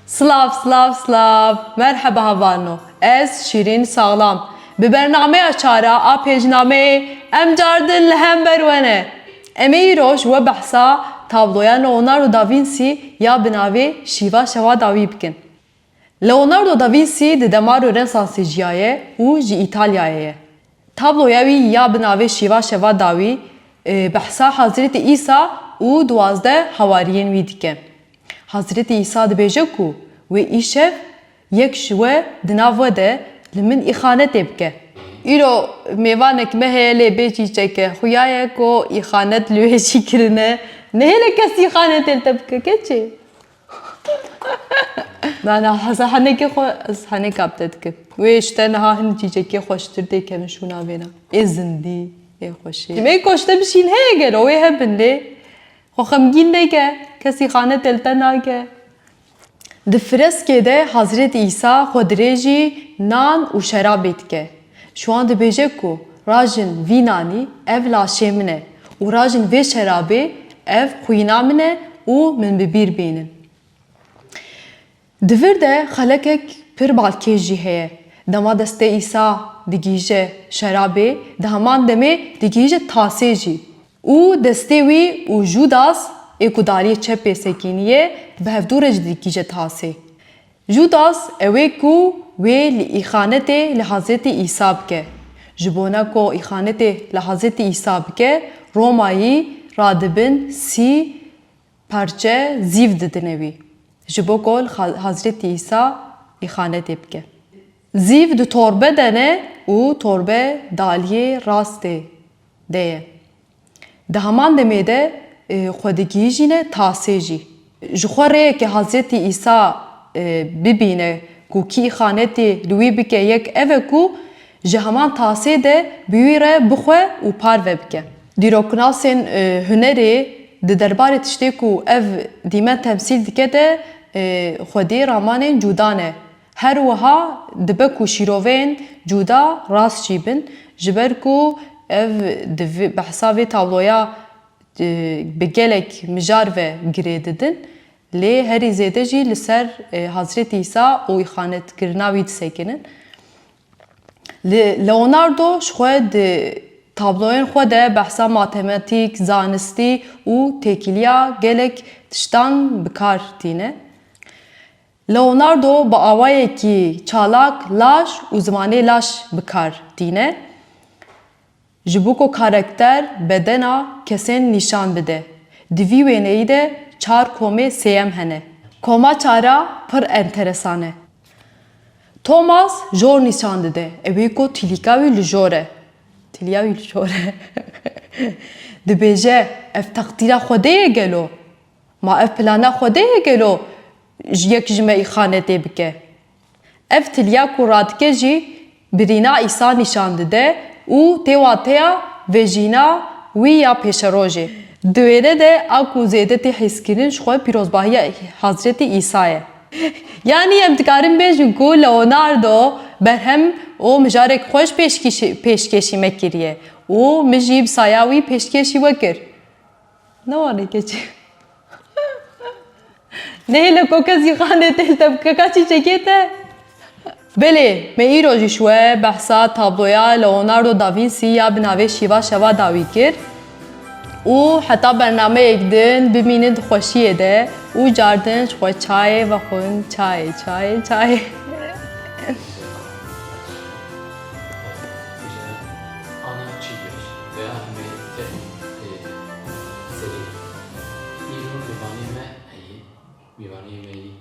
Slav, Slav, Slav. Merhaba havano. Ez Şirin Sağlam. Bi bername çara a pejname em cardin lehem berwene. Em roş ve behsa tabloya Leonardo da Vinci ya binavê şîva şeva dawî bikin. Leonardo da Vinci di dema Rönesansê jiyaye û ji İtalyayê ye. Tabloya wî ya binavê şîva şeva dawî behsa Hazretî İsa û 12 hawariyên wî dike. Hazretî İsa dibêje ku wê îşev yek ji we di nav we de li min îxanetê bike. Îro mêvanek me heye lê bê çîçeke xuya ye ku îxanet li wê jî kirine. Nehêle kes îxanetê li te bike keçê? Bana henekê xwe ez heneka bi te dikim. Wê ji te niha hin çîçekê xweştir tê kevin şûna vêna. Ê zindî, ê xweşî. Mê ku ji te bişîn heye gelo wê hebin lê. Xwe xemgîn neke, kes îxanetê li te nake. Di freskê de Hazretî İsa xwe dirêjî nan û şerabê dike. Şu an dibêje ku rajin vî nanî ev laşê min e û rajin vê şerabê ev xwîna min e û min bi bîr bînin. Di vir de xelekek pir balkêş jî heye. Dema destê İsa digîje şerabê, di heman demê digîje tasê jî. û destê wî û Judas ê ku dariyê çepê sekîniye bi hevdûre jî digîje tasê. Judas ew ê ku wê li îxanetê li Hazretî İsa bike. Ji bona ku îxanetê li Hazretî İsa bike, Romayî radibin sî parçe zîv didin wî. Ji bo ku Hazretî İsa îxanetê bike. Zîv di torbe de ne û torbe daliyê rastê de ye. Di heman demê de xwe digîjîne tasê jî. Ji xwe rêyekê Hazretî İsa bibîne ku kî îxanetê li wî bike yek ev e ku ji heman tasê de bi wî re bixwe û parve bike. Dîroknasên hunerê di derbarê tiştê ku ev dîme temsîl dike de xwedî ramanên cuda ne. Her wiha dibe ku şîroveyên cuda rast jî bin ji ber ku ev di behsa vê tabloya bi gelek mijar ve girê didin. Lê herî zêde jî li ser Hazretî İsa û îxanetkirina wî disekinin. Leonardo ji xwe di tabloyên xwe de behsa matematîk, zanistî û têkiliya gelek tiştan bi kar tîne. Leonardo bi awayekî çalak, laş û zimanê laş bi kar tîne. Ji bo ku karakter bedena kesên nîşan bide. Di vî wêneyî de 4 komê sêyem hene. Koma çara pir enteresan e. Thomas jor nîşan dide. Ew ê ku tîlîka wî li jor e. Tîliya wî li jor e. Dibêje ev teqdîra Xwedê ye gelo. Ma ev plana Xwedê ye gelo yek ji me îxanetê bike. Ev tîliya ku radike jî birîna İsa nîşan dide û tê wateya vejîna wî ya pêşerojê. Di wêne de a ku zêde tê hêzkirin ji xwe pîrozbahiya Hazretî İsa ye. Yani em dikarin bêjin ku Leonardo berhem o mijarek xweş pêşkeşî me kiriye û min jî bi saya wî pêşkêşî we kir. Ne wane keçi? Nehêle ku kes îxanetê li te bike ka çîçekê te? Belê, me îro jî ji we behsa tabloya Leonardo da Vinci ya binavê şîva şeva dawî kir û heta bernameyek din bimînin di xweşiyê de û cardin ji xwe çayê vexwin çayê çayê çayê. Ana çiğdir veya melekte seri. İro vivanime eyi, vivanime eyi.